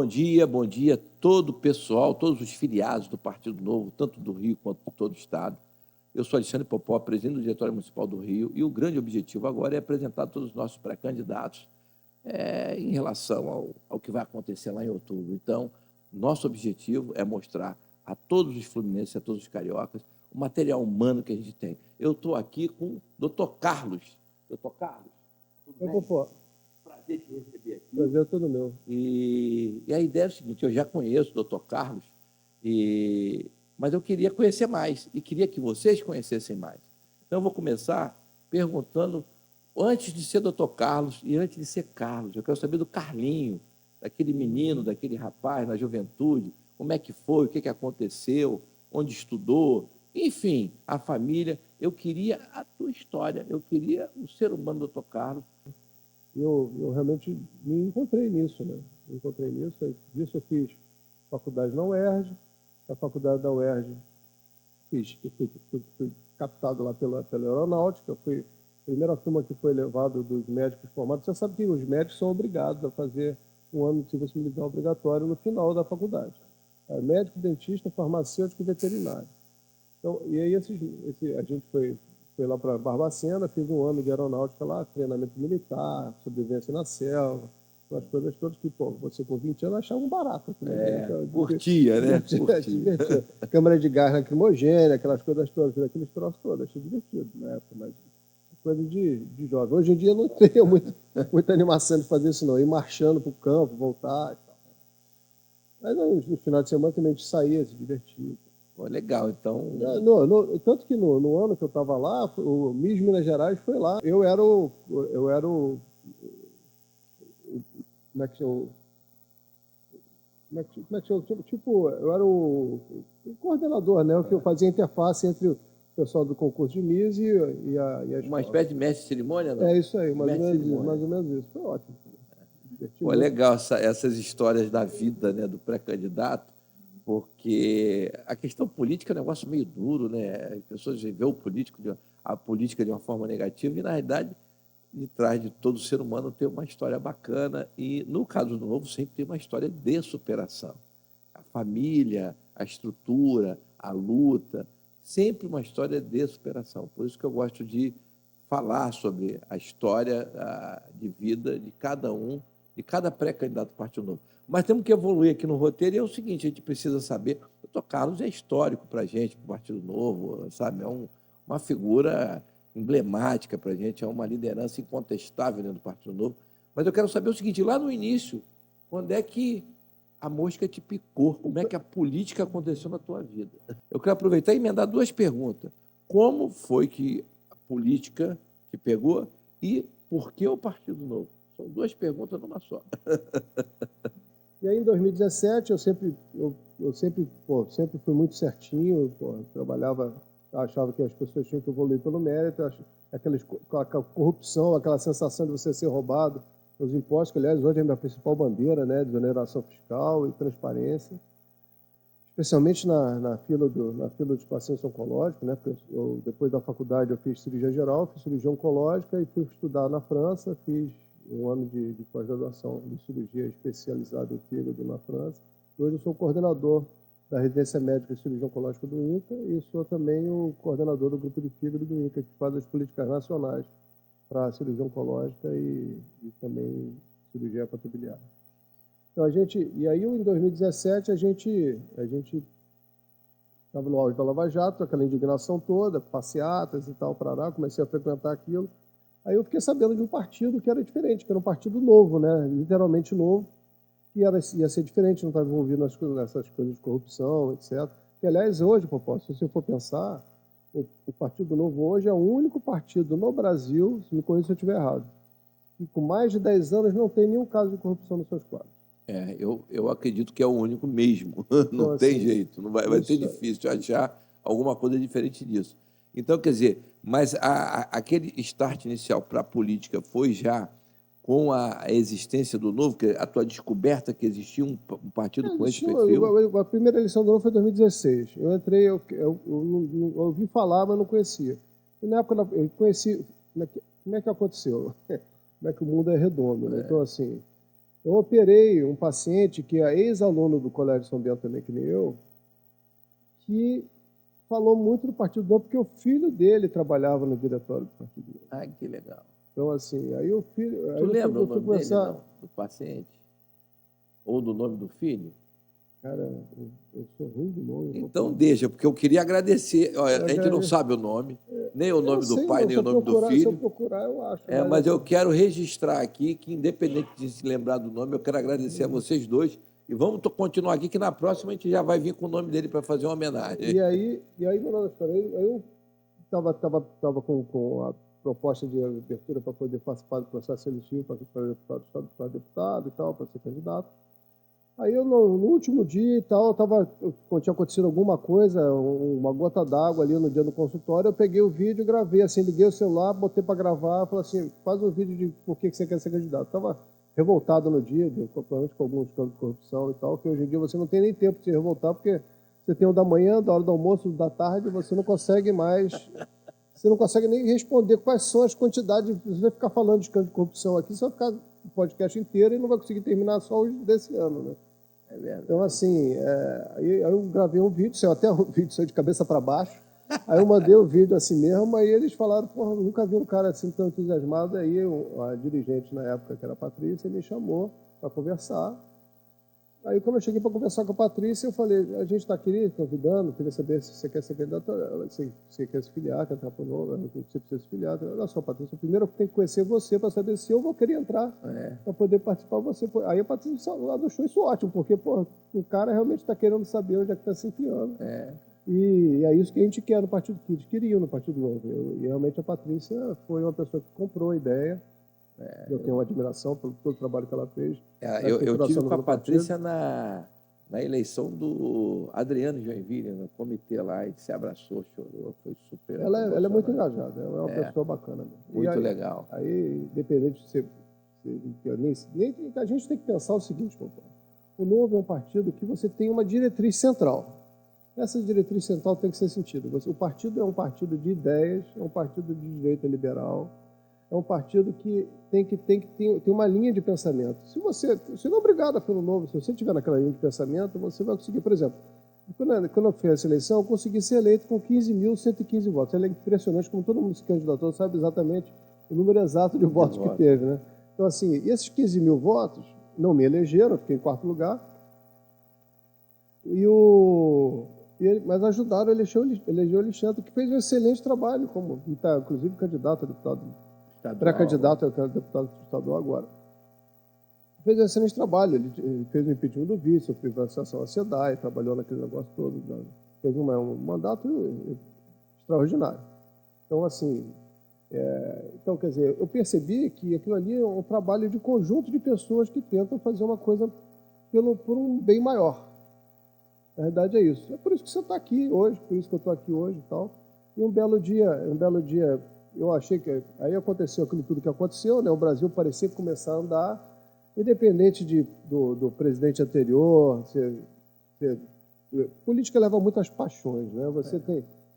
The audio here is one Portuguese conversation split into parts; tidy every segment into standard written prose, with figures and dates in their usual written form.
bom dia a todo o pessoal, todos os filiados do Partido Novo, tanto do Rio quanto de todo o Estado. Eu sou Alexandre Popó, presidente do Diretório Municipal do Rio, e o grande objetivo agora é apresentar todos os nossos pré-candidatos em relação ao que vai acontecer lá em outubro. Então, nosso objetivo é mostrar a todos os fluminenses, a todos os cariocas, o material humano que a gente tem. Eu estou aqui com o doutor Carlos. Doutor Carlos, tudo bem? Popó. Prazer te receber aqui. Prazer é todo meu. E a ideia é o seguinte, eu já conheço o doutor Carlos, mas eu queria conhecer mais, e queria que vocês conhecessem mais. Então, eu vou começar perguntando, antes de ser doutor Carlos e antes de ser Carlos, eu quero saber do Carlinho, daquele menino, daquele rapaz na juventude, como é que foi, o que aconteceu, onde estudou, enfim, a família. Eu queria a tua história, eu queria o ser humano do doutor Carlos. Eu realmente me encontrei nisso, né? Me encontrei nisso. Disso eu fiz faculdade na UERJ. A faculdade da UERJ fui captado lá pela aeronáutica. Fui a primeira turma que foi levado dos médicos formados. Você sabe que os médicos são obrigados a fazer um ano de serviço militar obrigatório no final da faculdade. É médico, dentista, farmacêutico e veterinário. Então, e aí a gente foi lá para Barbacena, fiz um ano de aeronáutica lá, treinamento militar, sobrevivência na selva, as coisas todas que, pô, você com 20 anos achava um barato. Curtia, né? Divertia. Câmara de gás lacrimogênea, aquelas coisas todas, aqueles troços todos, achei divertido na época, mas coisa de jovem. Hoje em dia não tenho muita animação de fazer isso não, ir marchando para o campo, voltar e tal. Mas no final de semana também a gente saía, se divertia. Pô, legal, então... Tanto que no ano que eu estava lá, o Miss Minas Gerais foi lá. Eu era o como é que chama? Tipo, eu era o coordenador, né? O que eu fazia interface entre o pessoal do concurso de Miss e a escola. Uma espécie de mestre de cerimônia, não? É isso aí, mais ou menos isso. Foi ótimo. Pô, legal essas histórias da vida, né, do pré-candidato, porque a questão política é um negócio meio duro, né? As pessoas veem a política de uma forma negativa e, na realidade, de trás de todo ser humano tem uma história bacana e, no caso do Novo, sempre tem uma história de superação. A família, a estrutura, a luta, sempre uma história de superação. Por isso que eu gosto de falar sobre a história de vida de cada um, de cada pré-candidato do Partido Novo. Mas temos que evoluir aqui no roteiro, e é o seguinte, a gente precisa saber, o doutor Carlos é histórico para a gente, para o Partido Novo, sabe? É uma figura emblemática para a gente, é uma liderança incontestável dentro do Partido Novo. Mas eu quero saber o seguinte, lá no início, quando é que a mosca te picou? Como é que a política aconteceu na tua vida? Eu quero aproveitar e emendar duas perguntas. Como foi que a política te pegou e por que o Partido Novo? São duas perguntas numa só. E aí, em 2017, eu sempre fui muito certinho, trabalhava, achava que as pessoas tinham que evoluir pelo mérito, aquela corrupção, aquela sensação de você ser roubado, os impostos, que, aliás, hoje é a minha principal bandeira, né, desoneração fiscal e transparência, especialmente na fila dos pacientes oncológicos, né, depois da faculdade eu fiz cirurgia geral, fiz cirurgia oncológica e fui estudar na França, fiz um ano de pós-graduação de cirurgia especializada em fígado na França. Hoje eu sou coordenador da residência médica de cirurgia oncológica do INCA e sou também o coordenador do grupo de fígado do INCA, que faz as políticas nacionais para cirurgia oncológica e também cirurgia hepatobiliar. Então, e aí, em 2017, a gente estava no auge da Lava Jato, aquela indignação toda, passeatas e tal, comecei a frequentar aquilo. Aí eu fiquei sabendo de um partido que era diferente, que era um partido novo, né? Literalmente novo, que ia ser diferente, não estava envolvido nessas coisas de corrupção, etc. Que, aliás, hoje, Popó, se você for pensar, o Partido Novo hoje é o único partido no Brasil, se me corrija se eu estiver errado, que com mais de 10 anos não tem nenhum caso de corrupção nos seus quadros. Eu acredito que é o único mesmo. Não Então, tem assim, jeito, vai ser difícil achar alguma coisa diferente disso. Então, quer dizer, mas aquele start inicial para a política foi já com a existência do Novo, que a tua descoberta que existia um partido com esse perfil? A primeira eleição do Novo foi em 2016. Eu entrei, eu ouvi falar, mas não conhecia. E na época eu conheci... Como é que aconteceu? Como é que o mundo é redondo, né? Então, assim, Eu operei um paciente que é ex-aluno do Colégio São Bento também, que nem eu, que falou muito do Partido Novo, porque o filho dele trabalhava no diretório do Partido Novo. Ah, que legal. Então, assim, aí o filho... Aí Tu lembra o fui nome dele, não? Do paciente? Ou do nome do filho? Cara, eu sou ruim de nome. Então deixa, porque eu queria agradecer. Olha, a gente não sabe o nome, nem o nome do pai, nem o nome do filho. Se eu procurar, eu acho. Mas eu quero registrar aqui que, independente de se lembrar do nome, eu quero agradecer a vocês dois. E vamos continuar aqui, que na próxima a gente já vai vir com o nome dele para fazer uma homenagem. E aí eu estava com a proposta de abertura para poder participar do processo seletivo para deputado e tal, para ser candidato. Aí eu, no último dia e tal, tinha acontecido alguma coisa, uma gota d'água ali no dia do consultório, eu peguei o vídeo, gravei, assim, liguei o celular, botei para gravar, falei assim, faz um vídeo de por que você quer ser candidato. Estava revoltado no dia, provavelmente com alguns casos de corrupção e tal, que hoje em dia você não tem nem tempo de se revoltar, porque você tem o da manhã, da hora do almoço, da tarde, você não consegue mais... Você não consegue nem responder quais são as quantidades. Você vai ficar falando de escândalo de corrupção aqui, você vai ficar o podcast inteiro e não vai conseguir terminar só os desse ano, né? É verdade. Então, assim, aí eu gravei um vídeo, saiu até o vídeo saiu de cabeça para baixo. Aí eu mandei o vídeo assim mesmo, aí eles falaram, porra, nunca vi um cara assim tão entusiasmado. Aí a dirigente na época, que era a Patrícia, me chamou para conversar. Aí, quando eu cheguei para conversar com a Patrícia, eu falei, a gente está aqui convidando, queria saber se você quer ser candidato, se você quer se filiar, quer entrar para o novo, você precisa se filiar. Olha só, Patrícia, primeiro eu tenho que conhecer você para saber se eu vou querer entrar, para poder participar você. Aí a Patrícia achou isso ótimo, porque, pô, o cara realmente está querendo saber onde é que está se enfiando. E é isso que a gente quer no Partido, que eles queriam no Partido Novo. E realmente a Patrícia foi uma pessoa que comprou a ideia. Eu tenho uma admiração pelo todo o trabalho que ela fez. Eu tive com a Patrícia na eleição do Adriano Joinville, no comitê lá, e se abraçou, chorou, foi super. Ela é muito engajada, ela é uma pessoa bacana mesmo. Muito legal. Aí, independente de ser. A gente tem que pensar o seguinte, o Novo é um partido que você tem uma diretriz central. Essa diretriz central tem que ser sentida. O partido é um partido de ideias, é um partido de direita liberal. É um partido que tem uma linha de pensamento. Se você não é obrigado pelo Novo, se você estiver naquela linha de pensamento, você vai conseguir, por exemplo, quando eu fiz essa eleição, eu consegui ser eleito com 15.115 votos. É impressionante como todo mundo se candidatou, sabe exatamente o número exato de votos que teve, né? Então, assim, esses 15 mil votos não me elegeram, eu fiquei em quarto lugar, mas ajudaram a eleger o Alexandre, que fez um excelente trabalho, e está, inclusive, candidato a deputado, pré-candidato a deputado estadual agora. Fez um excelente trabalho, ele fez o impeachment do vice, a privatização da SEDAI, trabalhou naquele negócio todo, fez um mandato extraordinário. Então, assim, quer dizer, eu percebi que aquilo ali é um trabalho de conjunto de pessoas que tentam fazer uma coisa por um bem maior. Na verdade é isso. É por isso que você está aqui hoje, por isso que eu estou aqui hoje e tal. E um belo dia, eu achei que aí aconteceu aquilo tudo que aconteceu, né? O Brasil parecia começar a andar, independente do presidente anterior. Política leva muitas paixões, né?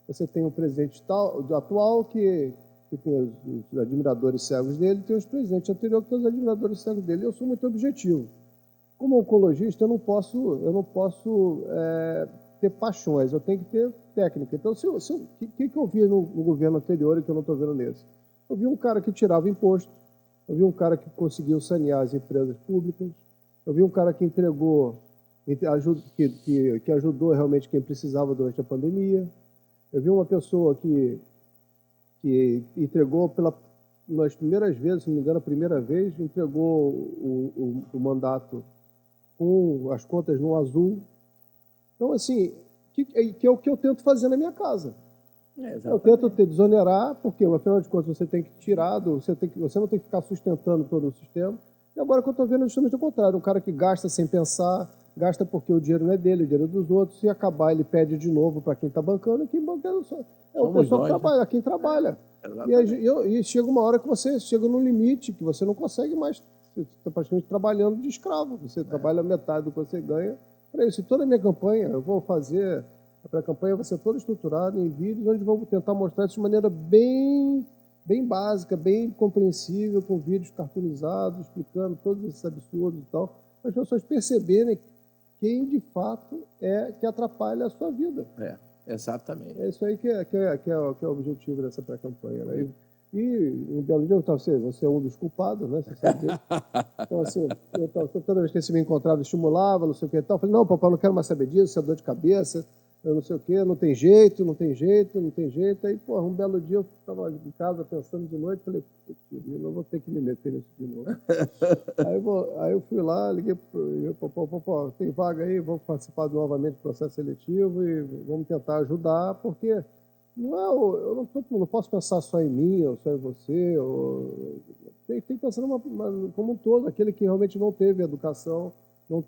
Você tem um presidente atual que tem os admiradores cegos dele, tem os presidentes anteriores que tem os admiradores cegos dele. Eu sou muito objetivo. Como oncologista, eu não posso ter paixões, eu tenho que ter técnica. Então, o que eu vi no governo anterior e que eu não estou vendo nesse? Eu vi um cara que tirava imposto, eu vi um cara que conseguiu sanear as empresas públicas, eu vi um cara que entregou, que ajudou realmente quem precisava durante a pandemia, eu vi uma pessoa que entregou nas primeiras vezes, se não me engano, a primeira vez, entregou o mandato com as contas no azul. Então, assim, que é o que eu tento fazer na minha casa. Eu tento desonerar, porque, afinal de contas, você tem que tirar, você não tem que ficar sustentando todo o sistema. E agora que eu estou vendo é justamente o contrário, um cara que gasta sem pensar, gasta porque o dinheiro não é dele, o dinheiro é dos outros, se acabar ele pede de novo para quem está bancando, e quem banca é o pessoal que trabalha, quem trabalha. E chega uma hora que você chega num limite, que você não consegue mais, você está praticamente trabalhando de escravo, você trabalha metade do que você ganha para isso. E toda a minha campanha, eu vou fazer, a pré-campanha vai ser toda estruturada em vídeos, onde vou tentar mostrar isso de maneira bem bem básica, bem compreensível, com vídeos cartoonizados, explicando todos esses absurdos e tal, para as pessoas perceberem quem de fato é que atrapalha a sua vida. Exatamente. É isso aí que é o objetivo dessa pré-campanha. Né? E um belo dia, você é um dos culpados, né? Você sabe disso. Então, assim, toda vez que você me encontrava, estimulava, não sei o que e tal, eu falei, não, papai, eu não quero mais saber disso, isso é dor de cabeça, eu não sei o que, não tem jeito, não tem jeito, não tem jeito. Aí, porra, um belo dia eu estava em casa pensando de noite, falei, eu não vou ter que me meter nisso de novo. Aí eu fui lá, liguei pô, tem vaga aí, vamos participar novamente do processo seletivo e vamos tentar ajudar, porque eu não posso pensar só em mim, ou só em você, tem que pensar como um todo, aquele que realmente não teve educação, não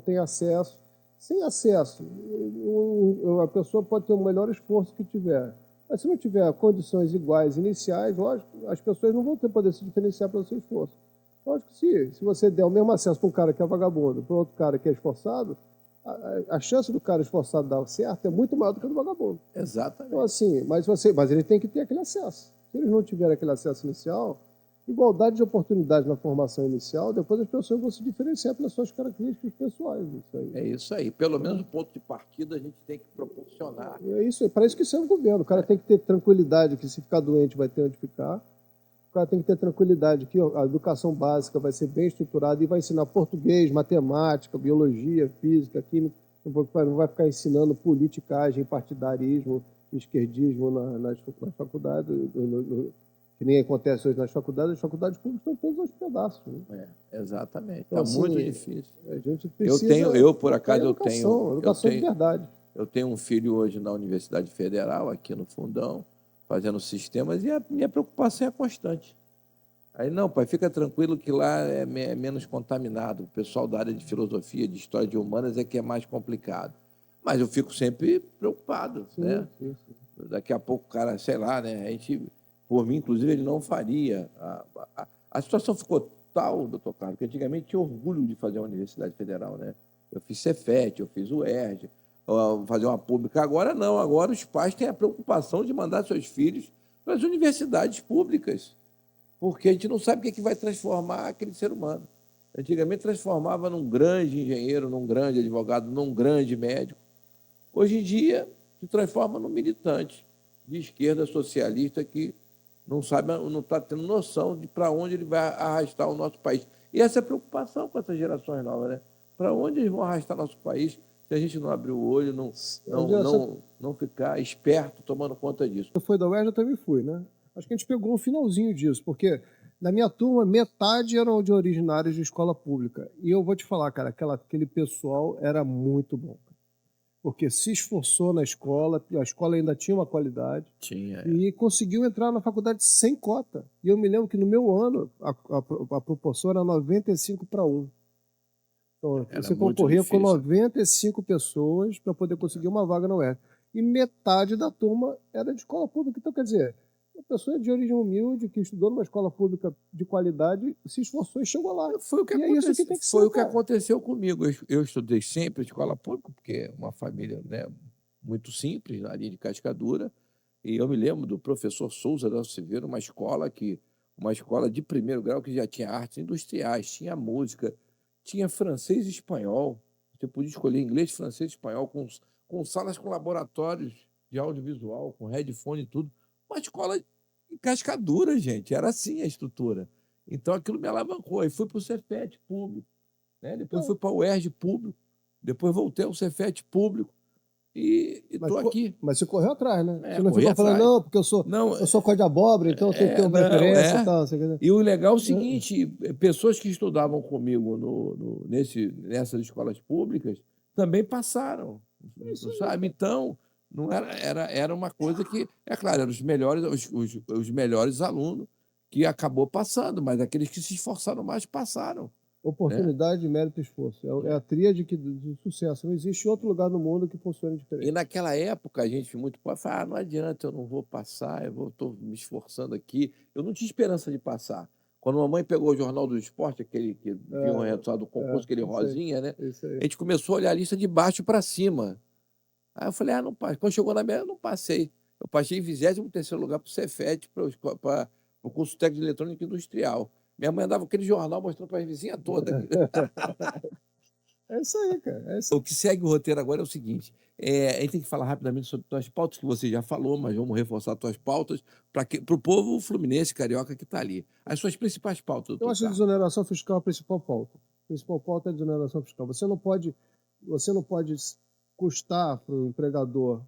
tem acesso. Sem acesso, a pessoa pode ter o melhor esforço que tiver, mas se não tiver condições iguais iniciais, lógico, as pessoas não vão poder se diferenciar pelo seu esforço. Lógico que se você der o mesmo acesso para um cara que é vagabundo, para outro cara que é esforçado, a chance do cara esforçado dar certo é muito maior do que a do vagabundo. Exatamente. Então, assim, mas ele tem que ter aquele acesso. Se eles não tiverem aquele acesso inicial, igualdade de oportunidades na formação inicial, depois as pessoas vão se diferenciar pelas suas características pessoais. Isso aí. É isso aí. Pelo menos o ponto de partida a gente tem que proporcionar. É isso, para isso que serve o governo. O cara tem que ter tranquilidade que se ficar doente vai ter onde ficar. O cara tem que ter tranquilidade que a educação básica vai ser bem estruturada e vai ensinar português, matemática, biologia, física, química. Não vai ficar ensinando politicagem, partidarismo, esquerdismo nas faculdades, que nem acontece hoje nas faculdades. As faculdades públicas estão todas aos pedaços. Né? Exatamente. Então, Está muito difícil. A gente precisa por acaso, educação de verdade. Eu tenho um filho hoje na Universidade Federal, aqui no Fundão, fazendo sistemas, e a minha preocupação é constante. Aí, não, pai, fica tranquilo que lá é menos contaminado. O pessoal da área de filosofia, de história de humanas é que é mais complicado. Mas eu fico sempre preocupado, né? Sim. Daqui a pouco o cara, sei lá, né? A gente, por mim, inclusive, ele não faria. A situação ficou tal, doutor Carlos, que antigamente tinha orgulho de fazer uma universidade federal, né? Eu fiz Cefet, eu fiz o UERJ, fazer uma pública. Agora não, agora os pais têm a preocupação de mandar seus filhos para as universidades públicas, porque a gente não sabe o que vai transformar aquele ser humano. Antigamente transformava num grande engenheiro, num grande advogado, num grande médico. Hoje em dia se transforma num militante de esquerda socialista que não sabe, não está tendo noção de para onde ele vai arrastar o nosso país. E essa é a preocupação com essas gerações novas, né? Para onde eles vão arrastar nosso país se a gente não abrir o olho, não ficar esperto tomando conta disso. Você foi da UERJ, eu também fui, né? Acho que a gente pegou um finalzinho disso, porque na minha turma, metade eram de originários de escola pública. E eu vou te falar, cara, aquele pessoal era muito bom. Porque se esforçou na escola, a escola ainda tinha uma qualidade. Tinha. E conseguiu entrar na faculdade sem cota. E eu me lembro que no meu ano, a proporção era 95-1. Então, você concorria com 95 pessoas para poder conseguir uma vaga na UERJ. E metade da turma era de escola pública. Então, quer dizer, uma pessoa de origem humilde, que estudou numa escola pública de qualidade, se esforçou e chegou lá. Foi o que aconteceu comigo. Eu estudei sempre escola pública, porque é uma família, né, muito simples, ali de Cascadura. E eu me lembro do professor Souza da Silveira, uma escola de primeiro grau que já tinha artes industriais, tinha música, tinha francês e espanhol. Você podia escolher inglês, francês e espanhol, com salas com laboratórios de audiovisual, com headphone e tudo. Uma escola em Cascadura, gente. Era assim a estrutura. Então, aquilo me alavancou. Aí fui para o Cefet público, né? Depois fui para o UERJ público, depois voltei ao Cefet público e estou aqui. Mas você correu atrás, né? Você não ficou falando, não, porque eu sou cor de abóbora, então eu tenho que ter uma preferência e tal. E o legal é o seguinte, pessoas que estudavam comigo nessas escolas públicas também passaram, sabe? Então, não era uma coisa que, é claro, eram os melhores alunos que acabou passando, mas aqueles que se esforçaram mais passaram. Oportunidade, mérito e esforço. É a tríade do sucesso. Não existe outro lugar no mundo que funcione diferente. E naquela época, a gente muito pode falar, não adianta, eu não vou passar, estou me esforçando aqui. Eu não tinha esperança de passar. Quando a mamãe pegou o Jornal do Esporte, aquele que viu o resultado do concurso, aquele rosinha, né? A gente começou a olhar a lista de baixo para cima. Aí eu falei, não passei. Quando chegou na minha, eu não passei. Eu passei em 23º lugar para o Cefet, para o curso técnico de eletrônica industrial. Minha mãe andava com aquele jornal mostrando para as vizinhas todas. É isso aí, cara. É isso. O que segue o roteiro agora é o seguinte: a gente tem que falar rapidamente sobre tuas pautas, que você já falou, mas vamos reforçar tuas pautas para o povo fluminense, carioca que está ali. As suas principais pautas, Eu doutor acho a Carlos. desoneração fiscal a principal pauta. A principal pauta é a desoneração fiscal. Você não pode custar para o empregador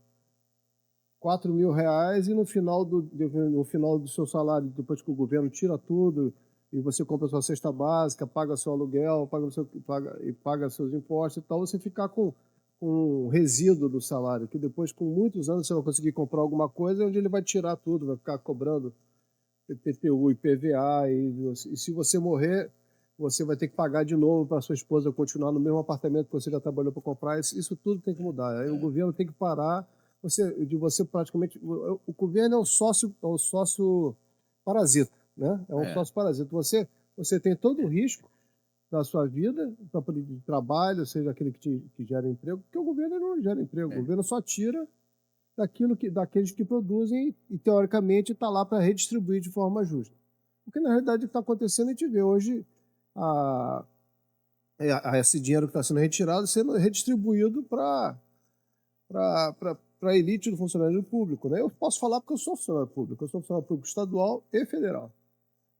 R$ 4.000 e no final do seu salário, depois que o governo tira tudo e você compra sua cesta básica, paga seu aluguel, paga seus impostos e tal, você ficar com um resíduo do salário, que depois, com muitos anos, você vai conseguir comprar alguma coisa onde ele vai tirar tudo, vai ficar cobrando IPTU, IPVA, e se você morrer, você vai ter que pagar de novo para sua esposa continuar no mesmo apartamento que você já trabalhou para comprar. Isso tudo tem que mudar. Aí o governo tem que parar de você praticamente... O governo é um sócio parasita, né? É um sócio parasita. Você tem todo o risco da sua vida, de trabalho, seja aquele que gera emprego, porque o governo não gera emprego. O governo só tira daqueles que produzem e teoricamente está lá para redistribuir de forma justa. Porque, na realidade, o que está acontecendo, a gente vê hoje esse dinheiro que está sendo retirado sendo redistribuído para a elite do funcionário público. Né? Eu posso falar porque eu sou funcionário público. Eu sou funcionário público estadual e federal.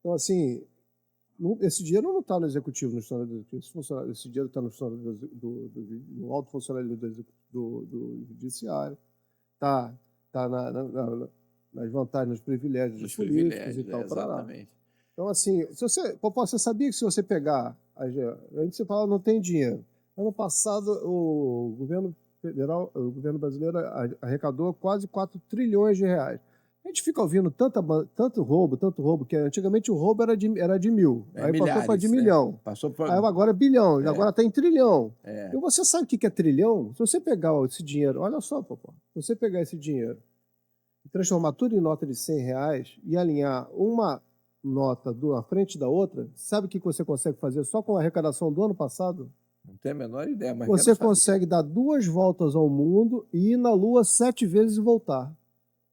Então, assim, esse dinheiro não está no executivo, no funcionário executivo. Esse dinheiro está no alto funcionário do judiciário, está nas vantagens, nos privilégios dos políticos e tal. Exatamente. Então, assim, você sabia que se você pegar... Antes você fala não tem dinheiro. Ano passado, o governo brasileiro arrecadou quase 4 trilhões de reais. A gente fica ouvindo tanto roubo, que antigamente o roubo era de 1.000. Aí passou para de milhão. Aí agora é bilhão, agora está em trilhão. E você sabe o que é trilhão? Se você pegar esse dinheiro, olha só, papai, se você pegar esse dinheiro e transformar tudo em nota de R$ 100 e alinhar uma nota à frente da outra, sabe o que você consegue fazer só com a arrecadação do ano passado? Não tenho a menor ideia, mas você consegue dar 2 voltas ao mundo e ir na Lua 7 vezes e voltar.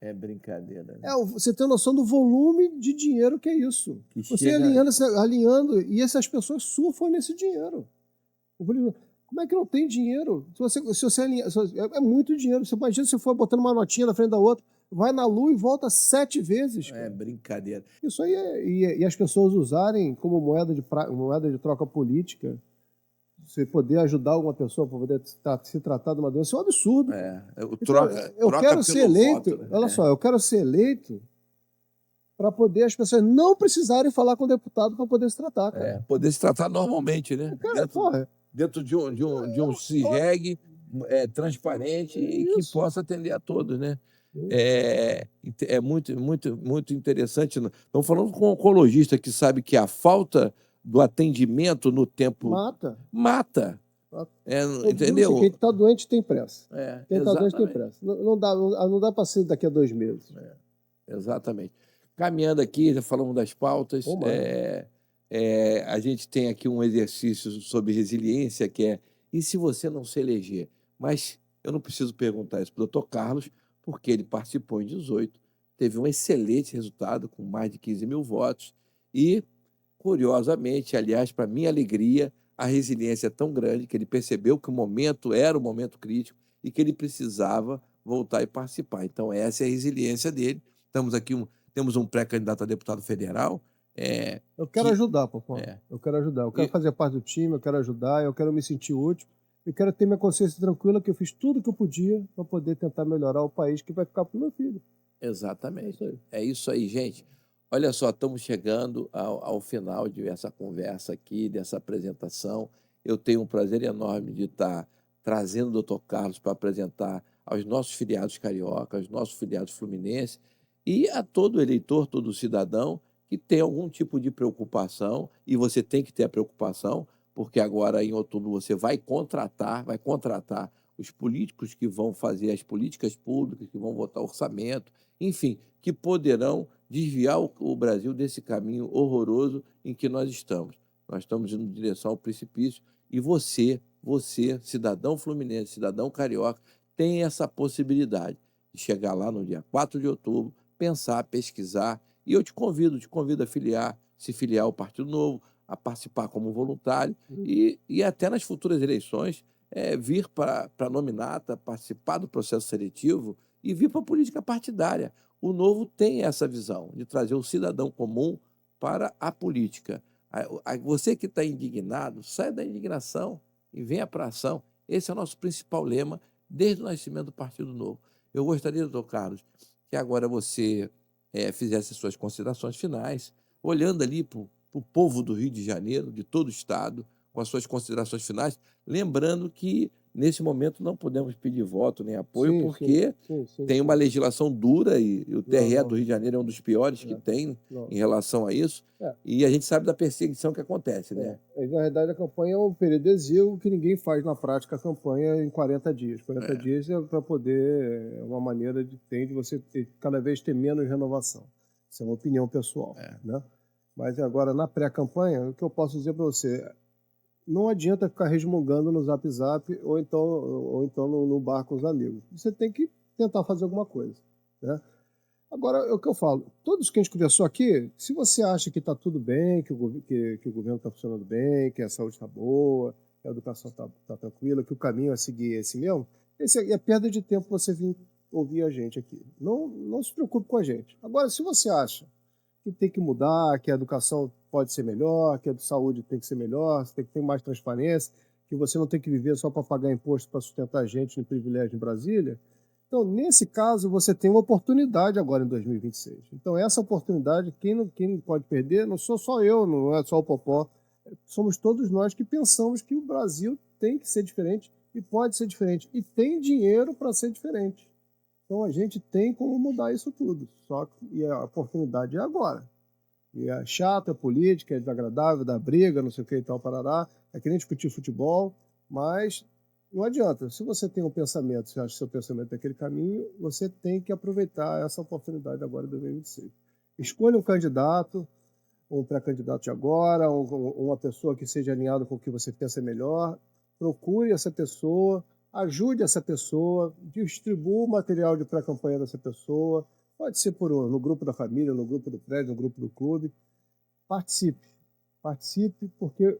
É brincadeira. Né? Você tem noção do volume de dinheiro que é isso. Que você alinhando, e essas pessoas surfam nesse dinheiro. Como é que não tem dinheiro? Se você alinha, é muito dinheiro. Você imagina se for botando uma notinha na frente da outra, vai na Lua e volta 7 vezes. Cara. É brincadeira. Isso aí e as pessoas usarem como moeda de troca política, você poder ajudar alguma pessoa para poder se tratar de uma doença, é um absurdo. Eu quero ser eleito, voto, né? Olha só, eu quero ser eleito para poder as pessoas não precisarem falar com o deputado para poder se tratar. Cara. Poder se tratar normalmente, né? Dentro de um CIREG transparente e que possa atender a todos, né? É muito interessante. Estamos falando com um oncologista que sabe que a falta do atendimento no tempo mata. Entendeu? Quem está doente tem pressa. Quem está doente tem pressa. Não dá para ser daqui a 2 meses. Exatamente. Caminhando aqui, já falamos das pautas. A gente tem aqui um exercício sobre resiliência, que é: e se você não se eleger? Mas eu não preciso perguntar isso para o doutor Carlos, porque ele participou em 2018, teve um excelente resultado, com mais de 15 mil votos, e, curiosamente, aliás, para minha alegria, a resiliência é tão grande que ele percebeu que o momento era um momento crítico e que ele precisava voltar e participar. Então, essa é a resiliência dele. Temos um pré-candidato a deputado federal. Eu quero ajudar, papai. Eu quero ajudar. Eu quero fazer parte do time, eu quero ajudar, eu quero me sentir útil. Eu quero ter minha consciência tranquila que eu fiz tudo que eu podia para poder tentar melhorar o país que vai ficar para o meu filho. Exatamente. É isso aí, gente. Olha só, estamos chegando ao final dessa conversa aqui, dessa apresentação. Eu tenho um prazer enorme de estar trazendo o doutor Carlos para apresentar aos nossos filiados carioca, aos nossos filiados fluminenses e a todo eleitor, todo cidadão que tem algum tipo de preocupação, e você tem que ter a preocupação, porque agora, em outubro, você vai contratar os políticos que vão fazer as políticas públicas, que vão votar orçamento, enfim, que poderão desviar o Brasil desse caminho horroroso em que nós estamos. Nós estamos indo em direção ao precipício e você, cidadão fluminense, cidadão carioca, tem essa possibilidade. de chegar lá no dia 4 de outubro, pensar, pesquisar, e eu te convido a filiar, se filiar ao Partido Novo, a participar como voluntário e até nas futuras eleições vir para a nominata, participar do processo seletivo e vir para a política partidária. O Novo tem essa visão de trazer o cidadão comum para a política. Você que está indignado, saia da indignação e venha para a ação. Esse é o nosso principal lema desde o nascimento do Partido Novo. Eu gostaria, doutor Carlos, que agora você fizesse suas considerações finais, olhando ali para o povo do Rio de Janeiro, de todo o Estado, com as suas considerações finais, lembrando que, nesse momento, não podemos pedir voto nem apoio, porque tem uma legislação dura e o TRE do Rio de Janeiro é um dos piores que tem em relação a isso, e a gente sabe da perseguição que acontece, né? Na verdade, a campanha é um período adesivo que ninguém faz na prática a campanha em 40 dias. 40 dias é para poder, é uma maneira de você cada vez ter menos renovação. Isso é uma opinião pessoal, né? Mas agora, na pré-campanha, o que eu posso dizer para você, não adianta ficar resmungando no Zap Zap ou então no bar com os amigos. Você tem que tentar fazer alguma coisa, né? Agora, é o que eu falo, todos que a gente conversou aqui, se você acha que está tudo bem, que o governo está funcionando bem, que a saúde está boa, que a educação está tranquila, que o caminho a seguir é esse mesmo, é perda de tempo você vir ouvir a gente aqui. Não se preocupe com a gente. Agora, se você acha que tem que mudar, que a educação pode ser melhor, que a saúde tem que ser melhor, tem que ter mais transparência, que você não tem que viver só para pagar imposto para sustentar gente no privilégio em Brasília. Então, nesse caso, você tem uma oportunidade agora em 2026. Então, essa oportunidade, quem não pode perder, não sou só eu, não é só o Popó, somos todos nós que pensamos que o Brasil tem que ser diferente e pode ser diferente. E tem dinheiro para ser diferente. Então, a gente tem como mudar isso tudo. Só que a oportunidade é agora. E é chato, é política, é desagradável, dá briga, não sei o que e tal, parará. É que nem discutir futebol, mas não adianta. Se você tem um pensamento, se acha que seu pensamento é aquele caminho, você tem que aproveitar essa oportunidade agora em 2026. Escolha um candidato, um pré-candidato de agora, uma pessoa que seja alinhada com o que você pensa melhor. Procure essa pessoa, ajude essa pessoa, distribua o material de pré-campanha dessa pessoa. Pode ser no grupo da família, no grupo do prédio, no grupo do clube. Participe. Participe, porque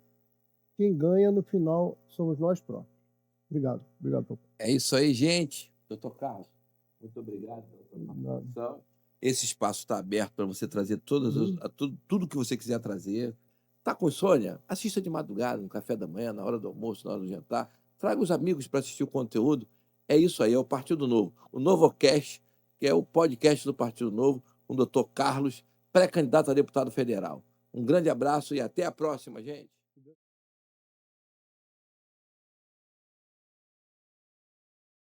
quem ganha no final somos nós próprios. Obrigado. Obrigado, Popó. É isso aí, gente. Doutor Carlos, muito obrigado pela sua participação. Esse espaço está aberto para você trazer tudo que você quiser trazer. Tá com insônia? Assista de madrugada, no café da manhã, na hora do almoço, na hora do jantar. Traga os amigos para assistir o conteúdo. É isso aí, é o Partido Novo. O Novocast, que é o podcast do Partido Novo, com o doutor Carlos, pré-candidato a deputado federal. Um grande abraço e até a próxima, gente.